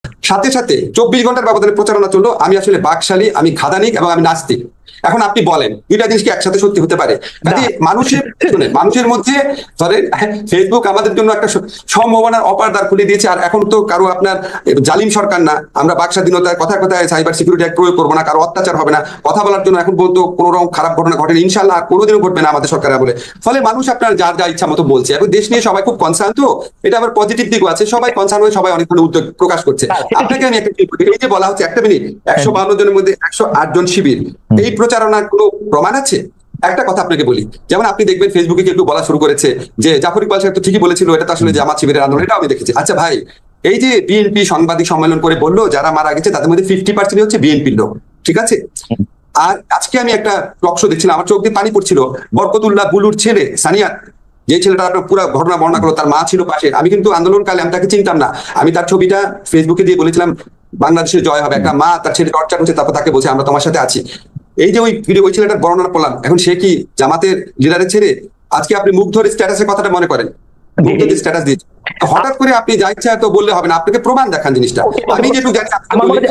সাথে সাথে 24 ঘন্টার ব্যবধানে প্রচারণা চললো আমি আসলে বাকশালী, আমি খাদানিক এবং আমি নাস্তিক। এখন আপনি বলেন দুইটা জিনিস কি একসাথে সত্যি হতে পারে? কাজে মানুষের মধ্যে ধরেন ফেসবুক আমাদের জন্য একটা সম্ভাবনার অপার দ্বার খুলে দিয়েছে। আর এখন তো কারো আপনার জালিম সরকার না, আমরা বাক স্বাধীনতার কথায় কথায় সাইবার সিকিউরিটি অ্যাক্ট প্রয়োগ করবো না, কারো অত্যাচার হবে না, কথা বলার জন্য এখন বলতো কোনো রকম খারাপ ঘটনা ঘটেনি, ইনশাল্লাহ আর কোনোদিনও ঘটবে না আমাদের সরকার বলে। ফলে মানুষ আপনার যার যা ইচ্ছা মতো বলছে। এখন দেশ নিয়ে সবাই খুব কনসার্ন, তো এটা আবার পজিটিভ দিকও আছে, সবাই কনসার্ন হয়ে সবাই অনেকগুলো উদ্যোগ প্রকাশ করছে। আপনাকে আমি একটা এই যে বলা হচ্ছে একটা মিনিট 152 জনের মধ্যে 108 জন শিবির, এই প্রচারণার কোনো প্রমাণ আছে? একটা কথা আপনাকে বলি, যেমন আপনি দেখবেন ফেসবুকে কেউ বলা শুরু করেছে যে জাফর ইকবাল সাহেব তো ঠিকই বলেছিল, এটা তো আসলে জামাত শিবিরের আন্দোলন, এটা আমি দেখেছি। আচ্ছা ভাই, এই যে বিএনপি সাংবাদিক সম্মেলন করে বললো যারা মারা গেছে তাদের মধ্যে 50% হচ্ছে বিএনপির লোক, ঠিক আছে? আর আজকে আমি একটা টক শো দেখছিলাম, আমার চোখ দিয়ে পানি পড়ছিল। বরকতুল্লাহ বুলুর ছেলে সানিয়া, যে ছেলেটা আপনার পুরো ঘটনা বর্ণনা করলো, তার মা ছিল পাশে। আমি কিন্তু আন্দোলনকালে আমি তাকে চিনতাম না, আমি তার ছবিটা ফেসবুকে দিয়ে বলেছিলাম বাংলাদেশের জয় হবে। একটা মা তার ছেলে টর্চার করছে, তারপর তাকে বলছে আমরা তোমার সাথে আছি। এই যে ওই ভিডিও, ওই ছেলেটার বর্ণনা করলাম, এখন সে কি জামাতের লিডারের ছেলে? আজকে আপনি মুগ্ধর স্ট্যাটাসের কথাটা মনে করেন, মুগ্ধ স্ট্যাটাস দিয়েছে, হঠাৎ করে আপনি যা ইচ্ছা তো বললে হবে না, আপনাকে প্রমাণ দেখান জিনিসটা। আমি যেটুকু জানি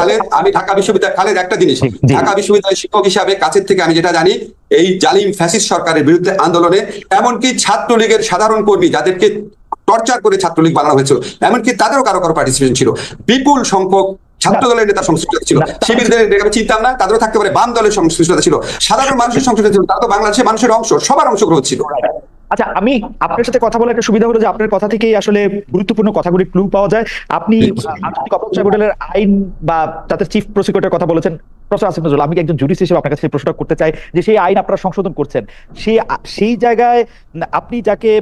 খালেদ, আমি ঢাকা বিশ্ববিদ্যালয় খালেদ একটা জিনিস, ঢাকা বিশ্ববিদ্যালয়ের শিক্ষক হিসাবে কাছের থেকে আমি যেটা জানি, এই জালিম ফ্যাসিস্ট সরকারের বিরুদ্ধে আন্দোলনে এমনকি ছাত্রলীগের সাধারণ কর্মী যাদেরকে টর্চার করে ছাত্রলীগ বানানো হয়েছিল, এমনকি তাদেরও কারো কারো পার্টিসিপেশন ছিল, বিপুল সংখ্যক ছাত্র দলের নেতা সংশ্লিষ্টতা ছিল, শিবিরদের আমি চিনতাম না, তাদেরও থাকতে পারে, বাম দলের সংশ্লিষ্টতা ছিল, সাধারণ মানুষের সংশ্লিষ্টতা ছিল, তারা তো বাংলাদেশের মানুষের অংশ, সবার অংশগ্রহণ ছিল। আচ্ছা, আমি আপনার সাথে কথা বলার একটা সুবিধা হলো যে আপনার কথা থেকেই আসলে গুরুত্বপূর্ণ কথাগুলি ক্লু পাওয়া যায়। আপনি আন্তর্জাতিক অপরাধ ট্রাইব্যুনালের আইন বা তাদের চিফ প্রসিকিউটরের কথা বলেছেন। প্রফেসর আসিফ নজরুল, আমি একজন জুরিস্ট হিসেবে আপনার কাছে প্রশ্ন করতে চাই যে সেই আইন আপনারা সংশোধন করছেন, সেই জায়গায় আপনি যাকে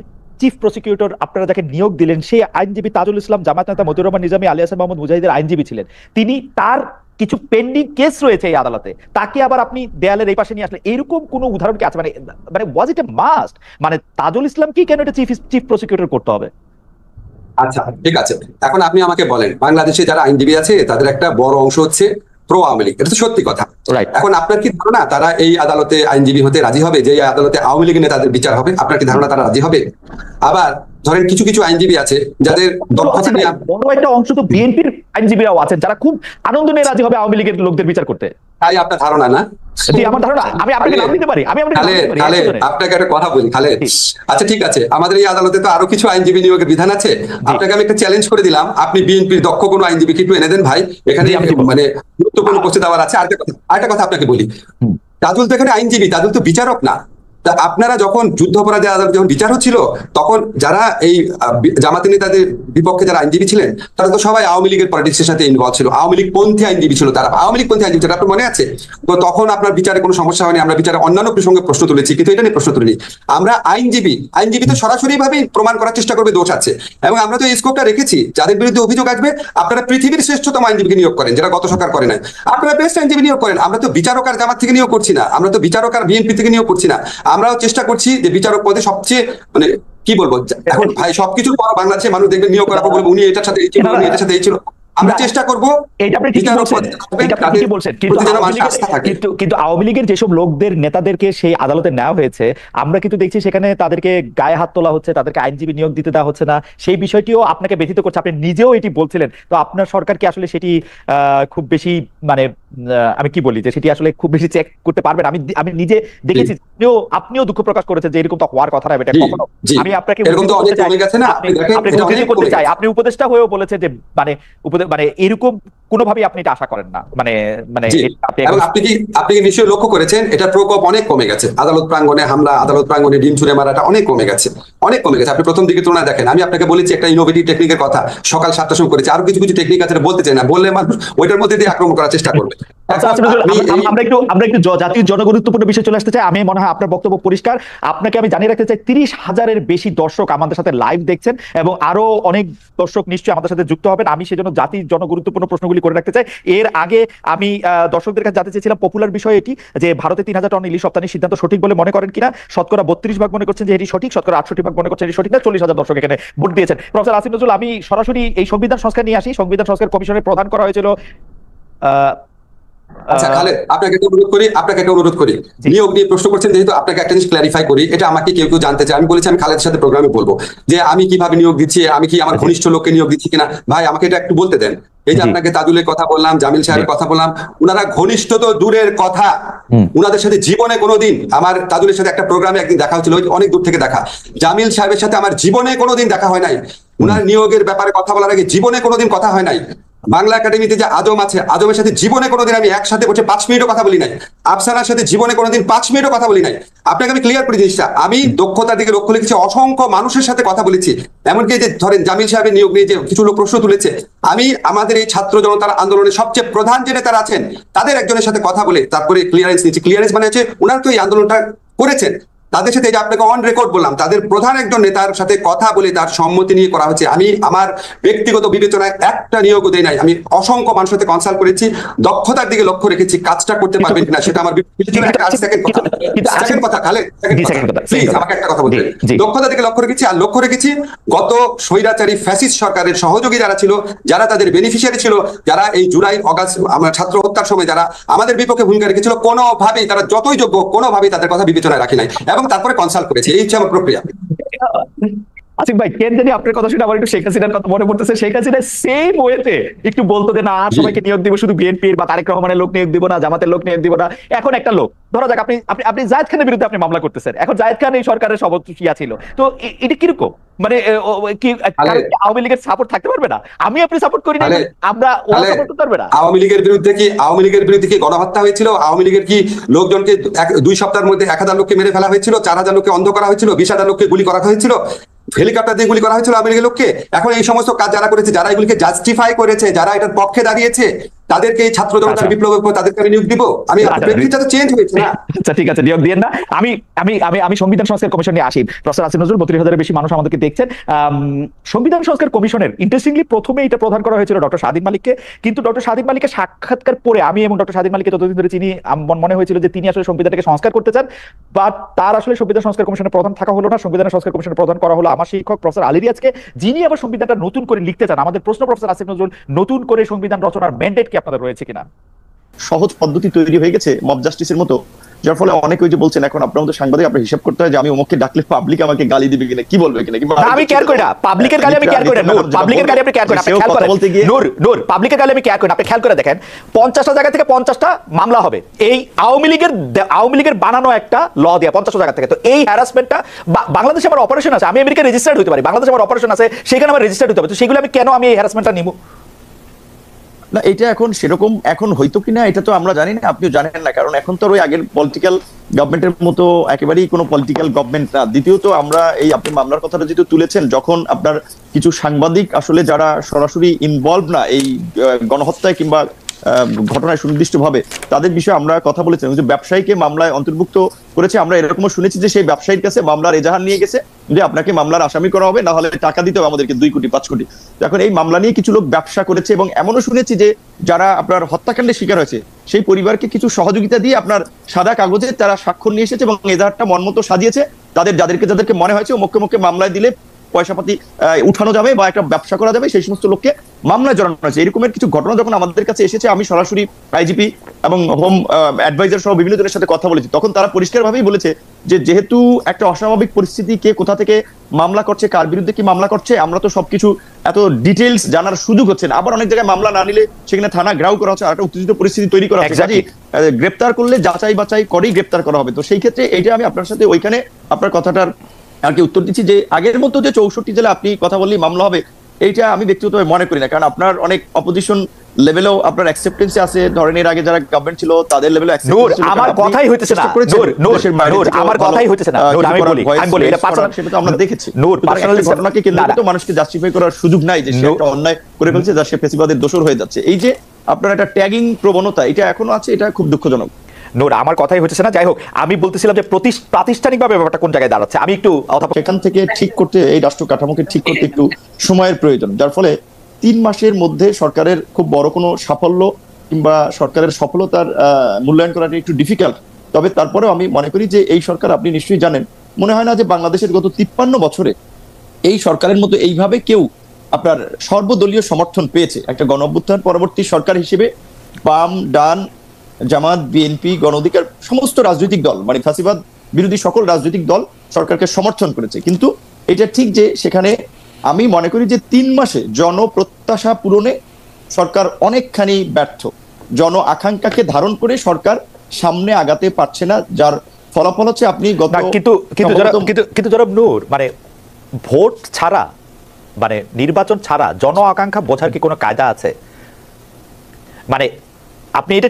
চিফ প্রসিকিউটর আপনারা যাকে নিয়োগ দিলেন, সেই আইনজীবী তাজুল ইসলাম, জামায়াত নেতা মতিউর রহমান নিজামী, আলী হাসান মাহমুদ মুজাহিদের আইনজীবী ছিলেন। তিনি, তার কিছু পেন্ডিং কেস রয়েছে এই আদালতে, তাকে আবার আপনি দেয়ালের এই পাশে নিয়ে আসলে, এরকম কোন উদাহরণ কি আছে? মানে মানে ওয়াজ ইট এ মাস্ট, মানে তাজুল ইসলাম কি কেন এটা চিফ প্রসিকিউটর করতে হবে? আচ্ছা ঠিক আছে, এখন আপনি আমাকে বলেন, বাংলাদেশে যারা আইনজীবী আছে তাদের একটা বড় অংশ হচ্ছে প্রো আওয়ামী লীগ, এটা তো সত্যি কথা। এখন আপনার কি ধারণা তারা এই আদালতে আইনজীবী হতে রাজি হবে? যে আদালতে আওয়ামী লীগের নেতাদের বিচার হবে, আপনার কি ধারণা তারা রাজি হবে? আবার ধরেন কিছু কিছু আইনজীবী আছে যাদের দক্ষতা নিয়ে, বড় একটা অংশ তো বিএনপির আইনজীবীরাও আছেন যারা খুব আনন্দ নিয়ে রাজি হবে আওয়ামী লীগের লোকদের বিচার করতে। তাই আপনার ধারণা না? আমার ধারণা, আমি আপনাকে নাম দিতে পারি, আমি আপনাকে একটা কথা বলি খালেদ। আচ্ছা ঠিক আছে, আমাদের এই আদালতে তো আরো কিছু আইনজীবী নিয়োগের বিধান আছে। আপনাকে আমি একটা চ্যালেঞ্জ করে দিলাম, আপনি বিএনপির দক্ষ কোনো আইনজীবীকে একটু এনে দেন ভাই, এখানে মানে গুরুত্বপূর্ণ পোস্টে দেওয়ার আছে। আরেকটা কথা আপনাকে বলি, তাজুল তো এখানে আইনজীবী, তাজুল তো বিচারক না। আপনারা যখন যুদ্ধাপরাধী আদালত যখন বিচার হচ্ছিল, তখন যারা এই জামাতি নেতাদের বিপক্ষে যারা আইনজীবী ছিলেন তারা তো সবাই আওয়ামী লীগের পলিটিক্সের সাথে ইনভলভ ছিল, আওয়ামী লীগ পন্থী আইনজীবী ছিল, তারা আওয়ামী লীগ পন্থী আইনজীবী ছিল, আপনার মনে আছে? তো তখন আপনার বিচারে কোনো সমস্যা হয়নি, আমরা বিচারে অন্যান্য প্রসঙ্গে প্রশ্ন তুলেছি, কিন্তু এটা নিয়ে প্রশ্ন তুলিনি। আমরা আইনজীবী তো সরাসরি ভাবে প্রমাণ করার চেষ্টা করবে দোষ আছে, এবং আমরা তো এই স্কোপটা রেখেছি, যাদের বিরুদ্ধে অভিযোগ আসবে আপনারা পৃথিবীর শ্রেষ্ঠতম আইনজীবীকে নিয়োগ করেন, যারা গত সরকার করে নাই, আপনারা বেস্ট আইনজীবী নিয়োগ করেন। আমরা তো বিচারক আর জামাত থেকে নিয়োগ করছি না, আমরা তো বিচারক আর বিএনপি থেকে নিয়োগ করছি না, আমরাও চেষ্টা করছি যে বিচারক পদে সবচেয়ে মানে কি বলবো, এখন ভাই সবকিছু বাংলাদেশের মানুষ দেখবেন নিয়োগ করার পর বলবো উনি এটার সাথে এই ছিল, উনি এটার সাথে এই ছিল। আমরা চেষ্টা করবো, কিন্তু আওয়ামী লীগের যেসব লোকদের নেতাদেরকে সেই আদালতে নেওয়া হয়েছে, আমরা কিন্তু দেখছি সেখানে তাদেরকে গায়ে হাত তোলা হচ্ছে, তাদেরকে আইনজীবী নিয়োগ দিতে দেওয়া হচ্ছে না, সেই বিষয়টিও আপনাকে ব্যথিত করছে, আপনি নিজেও এটি বলছিলেন। তো আপনার সরকার কি আসলে সেটি খুব বেশি মানে আমি কি বলি যে সেটি আসলে খুব বেশি চেক করতে পারবেন? আমি নিজে দেখেছি, আপনিও দুঃখ প্রকাশ করেছেন যে এরকম তো হওয়ার কথা না। এটা কখনো আমি আপনাকে করতে চাই, আপনি উপদেষ্টা হয়েও বলেছেন যে মানে মানে এরকম কোনোভাবেই আপনি এটা আশা করেন না, মানে মানে আপনি কি নিশ্চয়ই লক্ষ্য করেছেন এটা প্রকোপ অনেক কমে গেছে, আদালত প্রাঙ্গণে হামলা, আদালত প্রাঙ্গণে ডিম ছুঁড়ে মারাটা অনেক কমে গেছে, অনেক কমে গেছে। আপনি প্রথম দিকে তুলনায় দেখেন, আমি আপনাকে বলেছি একটা ইনোভেটিভ টেকনিকের কথা, সকাল 7টার সময় করেছি, আরো কিছু কিছু টেকনিক আছে বলতে চাই না, বললে মানুষ ওইটার মধ্যে দিয়ে আক্রমণ করার চেষ্টা করবে। আমরা একটু জাতীয় জনগুরুত্বপূর্ণ বিষয় চলে আসতে চাই। আমি মনে হয় আপনার বক্তব্য পরিষ্কার। আপনাকে আমি জানিয়ে রাখতে চাই 30,000-এর বেশি দর্শক আমাদের সাথে লাইভ দেখছেন, এবং আরো অনেক দর্শক নিশ্চয়ই আমাদের সাথে যুক্ত হবেন। আমি সেজন্য জাতির জনগুরুত্বপূর্ণ প্রশ্নগুলি করে রাখতে চাই। এর আগে আমি দর্শকদের কাছে জানতে চেয়েছিলাম পপুলার বিষয় এটি যে ভারতে 3,000 টন ইলিশ রপ্তানির সিদ্ধান্ত সঠিক বলে মনে করেন কিনা। শতকরা 32% মনে করছেন যে এটি সঠিক, শতকরা 68% মনে করছেন এটি সঠিক না। 40,000 দর্শক এখানে ভোট দিয়েছেন। প্রফেসর আসিফ নজরুল, আমি সরাসরি এই সংবিধান সংস্কার নিয়ে আসি। সংবিধান সংস্কার কমিশনের প্রধান করা হয়েছিল আচ্ছা খালেদ, আপনাকে একটা অনুরোধ করি, নিয়োগ নিয়ে প্রশ্ন করছেন যেহেতু, আপনাকে একটা জিনিস ক্ল্যারিফাই করি, এটা আমাকে কেউ কেউ জানতে চায়। আমি বলেছি আমি খালেদের সাথে প্রোগ্রামে বলবো যে আমি কিভাবে নিয়োগ দিচ্ছি, আমি কি আমার ঘনিষ্ঠ লোককে নিয়োগ দিচ্ছি কিনা। ভাই আমাকে এটা একটু বলতে দেন, এই যে জি। আপনাকে তাজুলের কথা বললাম, জামিল সাহেবের কথা বললাম, উনারা ঘনিষ্ঠ তো দূরের কথা, উনাদের সাথে জীবনে কোনোদিন, আমার তাজুলের সাথে একটা প্রোগ্রামে একদিন দেখা হচ্ছিল, ওই অনেক দূর থেকে দেখা। জামিল সাহেবের সাথে আমার জীবনে কোনোদিন দেখা হয় নাই। উনার নিয়োগের ব্যাপারে কথা বলার আগে জীবনে কোনোদিন কথা হয় নাই। বাংলা একাডেমিতে যে আজম আছে, আজমের সাথে জীবনে কোনোদিন আমি একসাথে বসে 5 মিনিটও কথা বলি নাই। আফসানার সাথে জীবনে কোনোদিন 5 মিনিটও কথা বলি নাই। আপনাকে আমি ক্লিয়ার করে জিনিসটা, আমি দক্ষতার দিকে লক্ষ্য রেখেছি, অসংখ্য মানুষের সাথে কথা বলেছি। এমনকি যে ধরেন জামিল সাহেবের নিয়োগ নিয়ে যে কিছু লোক প্রশ্ন তুলেছে, আমি আমাদের এই ছাত্র জনতার আন্দোলনের সবচেয়ে প্রধান যে নেতারা আছেন তাদের একজনের সাথে কথা বলে তারপরে ক্লিয়ারেন্স নিচ্ছি। ক্লিয়ারেন্স মানে হচ্ছে ওনার তো এই আন্দোলনটা করেছেন, তাদের সাথে, এই যে আপনাকে অন রেকর্ড বললাম, তাদের প্রধান একজন নেতার সাথে কথা বলে তার সম্মতি নিয়ে করা হচ্ছে। আমি আমার ব্যক্তিগত বিবেচনায় একটা নিয়োগও দেই নাই, আমি অসংখ্য মানুষের সাথে কনসাল্ট করেছি, দক্ষতার দিকে লক্ষ্য রেখেছি, কাজটা করতে পারবেন কিনা সেটা আমার বিবেচনায় একটা। সেকেন্ড কথা খালেদ, প্লিজ আমাকে একটা কথা বলতে, দক্ষতার দিকে লক্ষ্য রেখেছি। আর লক্ষ্য রেখেছি গত স্বৈরাচারী ফ্যাসিস্ট সরকারের সহযোগী যারা ছিল, যারা তাদের বেনিফিশিয়ারি ছিল, যারা এই জুলাই অগাস্ট আমরা ছাত্র হত্যার সময় যারা আমাদের বিপক্ষে ভূমিকা রেখেছিল, কোনোভাবেই তারা যতই যোগ্য কোনোভাবেই তাদের কথা বিবেচনায় রাখি নাই এবং তারপরে কনসাল্ট করেছি। এই হচ্ছে আমার প্রক্রিয়া। আসিফ ভাই, কেন জানি আপনার কথা শুনে আমার একটু শেখ হাসিনার কথা মনে পড়তেছে। শেখ হাসিনা সেম ওয়েতে একটু বলতো যে না, আর সবাইকে নিয়োগ দিব, শুধু বিএনপির বা তারেক রহমানের লোক নিয়োগ দিব না, জামাতের লোক নিয়োগ দিব না। এখন একটা লোক, ধরা যাক আপনি আপনি আপনি জায়েদ খানের বিরুদ্ধে আপনি মামলা করতেছেন, এখন জায়েদ খান এই সরকারের সভাপতি ছিল, তো এটা কিরকম? মানে কি আওয়ামী লীগের সাপোর্ট থাকতে পারবে না? আমি আপনি সাপোর্ট করি না, আমরা ওরা সাপোর্ট করতে পারবে না? আওয়ামী লীগের বিরুদ্ধে কি গণহত্যা হয়েছিল? আওয়ামী লীগের কি লোকজনকে 2 সপ্তাহের মধ্যে 1000 লোককে মেরে ফেলা হয়েছিল, 4000 লোককে অন্ধ করা হয়েছিল, 20,000 লোককে গুলি করা হয়েছিল, হেলিকপ্টার দিয়ে গুলি করা হয়েছিল আওয়ামী লীগের লোককে? এখন এই সমস্ত কাজ যারা করেছে, যারা এগুলিকে জাস্টিফাই করেছে, যারা এটার পক্ষে দাঁড়িয়েছে, তাদেরকে এই ছাত্র জনতার বিপ্লবের পর তাদেরকে আমি নিয়োগ দিব? আমি প্রেক্ষিতটা তো চেঞ্জ হয়েছে না। আচ্ছা ঠিক আছে, নিয়োগ দিয়েন না। আমি আমি আমি আমি সংবিধান সংস্কার কমিশন নিয়ে আসি। প্রফেসর আসিফ নজরুল, 32,000-এর বেশি মানুষ আমাদেরকে দেখছেন। সংবিধান সংস্কার কমিশনের ইন্টারেস্টিংলি প্রথমে এটা প্রদান করা হয়েছিল ডক্টর শাহীন মালিককে, কিন্তু ডক্টর শাহীন মালিকের সাক্ষাৎকার পরে আমি এবং ডক্টর শাহীন মালিককে ততদিন ধরে চিনি, মনে হয়েছিল যে তিনি আসলে সংবিধানটাকে সংস্কার করতে চান, বাট তার আসলে সংবিধান সংস্কার কমিশনের প্রধান থাকা হলো না। সংবিধান সংস্কার কমিশনের প্রধান করা হলো আমার শিক্ষক প্রফেসর আলী রিয়াজকে, যিনি আবার সংবিধানটা নতুন করে লিখতে চান। আমাদের প্রশ্ন, প্রফেসর আসিফ নজরুল, নতুন করে সংবিধান রচনার ম্যান্ডেট কি আপনাদের রয়েছে কিনা? সহজ পদ্ধতি তৈরি হয়ে গেছে মব জাস্টিসের মতো, যার ফলে অনেকে ওই যে বলছেন এখন আপনার মতো সাংবাদিক আপনার হিসাব করতে হয় যে আমি অমুককে ডাকলে পাবলিক আমাকে গালি দিবে কিনা, কি বলবে কিনা। আমি কেয়ার করি না পাবলিকের গালি, আমি কেয়ার করি না। নূর, পাবলিকের গালি আপনি কেয়ার করেন, আপনি খেয়াল করেন। নূর, পাবলিকের গালি আমি কেয়ার করি না, আপনি খেয়াল করে দেখেন 50টা জায়গা থেকে 50টা মামলা হবে এই আওয়ামী লীগের বানানো একটা ল দিয়া 50টা জায়গা থেকে। তো এই হ্যারাসমেন্টটা, বাংলাদেশে আমার অপারেশন আছে, আমি আমেরিকা রেজিস্টার্ড হতে পারি, বাংলাদেশে আমার অপারেশন আছে, সেখানে আমার রেজিস্টার্ড হতে হবে, তো সেগুলো আমি কেন আমি এই হ্যারাসমেন্টটা নিব? না, এটা এখন সেরকম এখন হয়তো কিনা এটা তো আমরা জানি না, আপনিও জানেন না, কারণ এখন তো ওই আগের পলিটিক্যাল গভর্নমেন্টের মতো একেবারেই কোনো পলিটিক্যাল গভর্নমেন্ট না। দ্বিতীয়ত আমরা এই আপনি মামলার কথাটা যেহেতু তুলেছেন, যখন আপনার কিছু সাংবাদিক আসলে যারা সরাসরি ইনভলভ না এই গণহত্যায় কিংবা ঘটনায় সুনির্দিষ্টভাবে, তাদের বিষয়ে আমরা কথা বলেছিলাম যে ব্যবসায়ীকে মামলায় অন্তর্ভুক্ত করেছে। আমরা এরকমও শুনেছি যে সেই ব্যবসায়ীর কাছে মামলার এজাহার নিয়ে গেছে যে আপনাকে মামলার আসামি করা হবে, না হলে টাকা দিতে হবে আমাদেরকে 2 কোটি 5 কোটি। এখন এই মামলা নিয়ে কিছু লোক ব্যবসা করেছে এবং এমনও শুনেছি যে যারা আপনার হত্যাকাণ্ডের শিকার হয়েছে সেই পরিবারকে কিছু সহযোগিতা দিয়ে আপনার সাদা কাগজে তারা স্বাক্ষর নিয়ে এসেছে এবং এজাহারটা মনমতো সাজিয়েছে, যাদেরকে মনে হয়েছে মুখে মামলায় দিলে পয়সাপাতি উঠানো যাবে বা একটা ব্যবসা করা যাবে, সেই সমস্ত লোককে মামলায় জড়ানো হয়েছে। এরকমের কিছু ঘটনা যখন আমাদের কাছে এসেছে, আমি সরাসরি আইজিপি এবং হোম অ্যাডভাইজার সহ বিভিন্ন জনের সাথে কথা বলেছি, তখন তারা পরিষ্কারভাবেই বলেছে যে যেহেতু একটা অস্বাভাবিক পরিস্থিতি, কে কোথা থেকে মামলা করছে, কার বিরুদ্ধে কি মামলা করছে, আমরা তো সবকিছু এত ডিটেইলস জানার সুযোগ হচ্ছে না। আবার অনেক জায়গায় মামলা না নিলে সেখানে থানা ঘেরাও করা হচ্ছে, আর একটা উত্তেজিত পরিস্থিতি তৈরি করা হচ্ছে। গ্রেপ্তার করলে যাচাই বাছাই করেই গ্রেপ্তার করা হবে। তো সেই ক্ষেত্রে এইটা আমি আপনার সাথে ওইখানে আপনার কথাটার আর কি উত্তর দিচ্ছি যে আগের মতো যে 64 জেলা আপনি কথা বললেই মামলা হবে, এইটা আমি ব্যক্তিগতভাবে মনে করি না। কারণ আপনার অনেক অপোজিশন লেভেলেও আপনার অ্যাকসেপ্টেন্স আছে, ধরেন এর আগে যারা গভর্নমেন্ট ছিল তাদের লেভেলে আমার কথাই হইতেছে না, আমার কথাই হইতেছে না। আমি বলি এটা পার্সোনাল, সেটা তো আমরা দেখেছি। পার্সোনাল ঘটনাকে কেন্দ্র করে তো মানুষকে জাস্টিফাই করার সুযোগ নাই যে সে একটা অন্যায় করে ফেলছে, যা সে ফেসিবাদের দোষর হয়ে যাচ্ছে। এই যে আপনার একটা ট্যাগিং প্রবণতা, এটা এখনো আছে, এটা খুব দুঃখজনক। নূর, আমার কথাই হচ্ছে না। যাই হোক, আমি বলতেছিলাম যে প্রাতিষ্ঠানিকভাবে ব্যাপারটা কোন জায়গায় দাঁড়াচ্ছে, আমি একটু সেখান থেকে ঠিক করতে, এই রাষ্ট্র কাঠামোকে ঠিক করতে একটু সময়ের প্রয়োজন, যার ফলে 3 মাসের মধ্যে সরকারের খুব বড় কোনো সাফল্য কিংবা সরকারের সফলতার মূল্যায়ন করাটা একটু ডিফিকাল্ট। তবে তারপরেও আমি মনে করি যে এই সরকার, আপনি নিশ্চয়ই জানেন, মনে হয় না যে বাংলাদেশের গত 53 বছরে এই সরকারের মতো এইভাবে কেউ আপনার সর্বদলীয় সমর্থন পেয়েছে। একটা গণ অভ্যুত্থান পরবর্তী সরকার হিসেবে বাম, ডান, জামাত, বিএনপি, গণ অধিকার সমস্ত রাজনৈতিক দল, মানে ফাঁসিবাদ বিরোধী সকল রাজনৈতিক দল সরকারকে সমর্থন করেছে। কিন্তু এটা ঠিক যে সেখানে আমি মনে করি যে 3 মাসে জনপ্রত্যাশা পূরণে সরকার অনেকখানি ব্যর্থ। জন আকাঙ্ক্ষাকে ধারণ করে সরকার সামনে আগাতে পারছে না, যার ফলাফল হচ্ছে আপনি গত কিন্তু জনাব নূর, মানে ভোট ছাড়া, মানে নির্বাচন ছাড়া জন আকাঙ্ক্ষা বোঝার কি কোনো কায়দা আছে? মানে আপনি এটা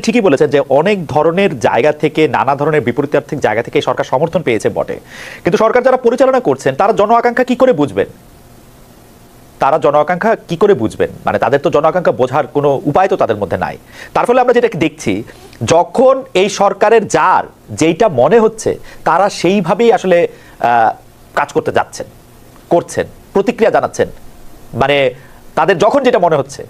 ঠিকই বলেছেন যে অনেক ধরনের জায়গা থেকে, নানা ধরনের বিপরীতার্থিক জায়গা থেকে সরকার সমর্থন পেয়েছে বটে, কিন্তু সরকার যারা পরিচালনা করছেন তারা জন আকাঙ্ক্ষা কি করে বুঝবেন? মানে তাদের তো জন আকাঙ্ক্ষা বোঝার কোনো উপায় তো তাদের মধ্যে নাই। তার ফলে আমরা যেটা দেখছি, যখন এই সরকারের যার যেইটা মনে হচ্ছে তারা সেইভাবেই আসলে কাজ করতে যাচ্ছেন, করছেন, প্রতিক্রিয়া জানাচ্ছেন। মানে তাদের যখন যেটা মনে হচ্ছে,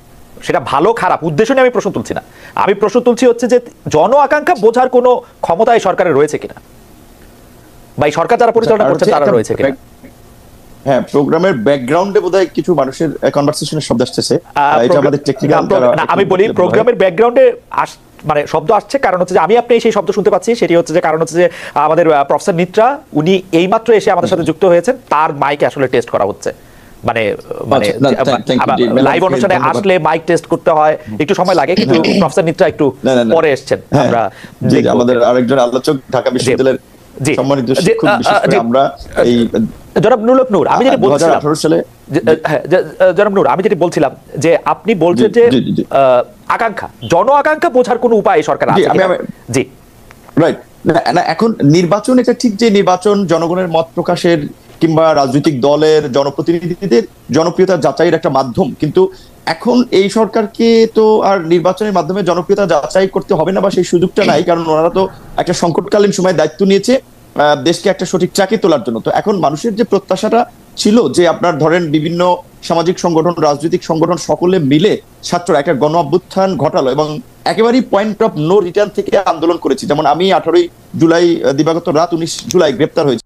সেটা ভালো খারাপ উদ্দেশ্য নিয়ে আমি প্রশ্ন তুলছি না, আমি প্রশ্ন তুলছি হচ্ছে যে জন আকাঙ্ক্ষা বোঝার কোনো ক্ষমতা এই সরকারের রয়েছে কিনা, বা এই সরকার যারা পরিচালনা করছে তারা রয়েছে কিনা। হ্যাঁ, প্রোগ্রামের ব্যাকগ্রাউন্ডে বোধহয় কিছু মানুষের কনভারসেশনের শব্দ আসছে। এটা আমাদের টেকনিক্যাল, আমি বলি প্রোগ্রামের ব্যাকগ্রাউন্ডে মানে শব্দ আসছে, কারণ হচ্ছে যে আমি আপনি সেই শব্দ শুনতে পাচ্ছি, সেটি হচ্ছে যে কারণ হচ্ছে যে আমাদের প্রফেসর নিত্রা উনি এইমাত্র এসে আমাদের সাথে যুক্ত হয়েছেন, তার মাইকে আসলে টেস্ট করা হচ্ছে। মানে লাইভ অনুষ্ঠানে আসলে মাইক টেস্ট করতে হয়, একটু সময় লাগে, কিন্তু প্রফেসর নিত্রা একটু পরে এসেছেন। আমরা আমাদের আরেকজন আলোচক ঢাকা বিশ্ববিদ্যালয়ের সম্মানিত শিক্ষক, বিশেষ করে আমরা এই জনাব নুরুল নূর, আমি যেটা বলছিলাম জনাব নূর, আমি যেটা বলছিলাম যে আপনি বলছেন যে আকাঙ্ক্ষা, জন আকাঙ্ক্ষা বোঝার কোন উপায় সরকার আছে? জি রাইট। না, এখন নির্বাচন, এটা ঠিক যে নির্বাচন জনগণের মত প্রকাশের কিংবা রাজনৈতিক দলের জনপ্রতিনিধিদের জনপ্রিয়তা যাচাইয়ের একটা মাধ্যম, কিন্তু এখন এই সরকারকে তো আর নির্বাচনের মাধ্যমে জনপ্রিয়তা যাচাই করতে হবে না, বা সেই সুযোগটা নাই, কারণ ওনারা তো একটা সংকটকালীন সময় দায়িত্ব নিয়েছে দেশকে একটা সঠিক ট্র্যাকে তোলার জন্য। তো এখন মানুষের যে প্রত্যাশাটা ছিল যে আপনার ধরেন বিভিন্ন সামাজিক সংগঠন, রাজনৈতিক সংগঠন সকলে মিলে ছাত্ররা একটা গণ অভ্যুত্থান ঘটালো এবং একেবারেই পয়েন্ট অফ নো রিটার্ন থেকে আন্দোলন করেছি। যেমন আমি 18ই জুলাই দিবাগত রাত 19 জুলাই গ্রেপ্তার হয়েছি।